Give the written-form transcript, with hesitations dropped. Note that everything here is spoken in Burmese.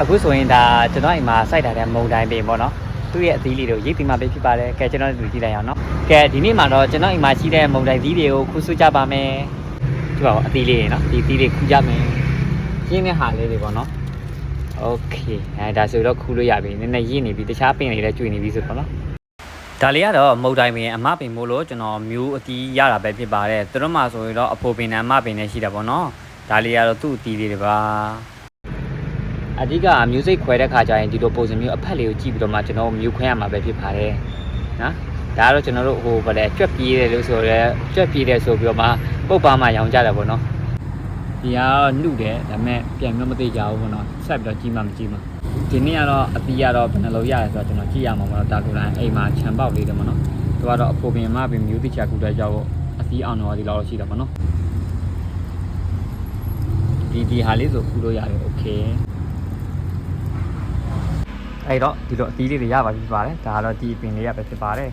အခုဆိုရင်ဒါကျွန်တော်အိမ်မှာစိုက်ထားတဲ့မုံတိုင်းပင်ပေါ့နော်သူ့ရဲ့အသီးလေးတို့ရိတ်ပြီးမှပဲဖြစ်ပါတယ်ကဲကျွန်တော်တို့ကြည့်လိုက်အောင်နော်ကဲဒီနေ့မှာတော့ကျွန်တော်အိမ်မှာရှိတဲ့မုံတိုင်းသီးတွေကိုခူးဆွကြပါမယ်ဒီပါအသီးလေးနော်ဒီသီးလေးခူးကြမယ်ရင်းတဲ့ဟာလေးတွေပေါ့နော်โอเคဒါဆိုတော့ခူးလို့ရပြီနည်းနည်းရင်းနေပြီတခြားပင်တွေလည်းကျွေနေပြီဆိုတော့နော်ဒါလေးကတော့မုံတိုင်းပင်အမပင်မို့လို့ကျွန်တော်မျိုးအသီးရတာပဲဖြစ်ပါတယ်သူတို့မှဆိုရင်တော့အဖိုးပင်နဲ့အမပင်နဲ့ရှိတာပေါ့နော်ဒါလေးကတော့သူ့အသီးလေးတွေပါအဓိကမျိုးစိတ်ခွဲတဲ့ခါကျရင်ဒီလိုပုံစံမျိုးအဖက်လေးကိုကြည့်ပြီးတော့မှကျွန်တော်မျိုးခွဲရမှာပဲဖြစ်ပါတယ်နော်ဒါကတော့ကျွန်တော်တို့ဟိုဗလဲကြွက်ပြေးတယ်လို့ဆိုရဲကြွက်ပြေးတယ်ဆိုပြီးတော့မှပုတ်ပါမှရောင်းကြတယ်ပေါ့နော်ဒီကတော့နှုတ်တယ်ဒါပေမဲ့ပြန်မသိကြဘူးပေါ့နော်ဆက်ပြီးတော့ကြီးမှမကြီးမှဒီနေ့ကတော့အပီးကတော့ဘယ်နှလုံးရတယ်ဆိုတော့ကျွန်တော်ကြည့်ရမှာပေါ့နော်ဒါလိုတိုင်းအိမ်မှာခြံပေါက်လေးတယ်ပေါ့နော်သူကတော့အဖိုးပင်မပင်မျိုးတိချာကူတဲ့ကြောက်အသီးအောင်တော့ဒီလောက်ရှိတာပေါ့နော်ဒီဟာလေးဆိုခူးလို့ရတယ်โอเคအဲ့တော့ဒီလိုအသီးလေးတွေရပါပြီပါတယ်ဒါကတော့ဒီပင်လေးရပဲဖြစ်ပါတယ်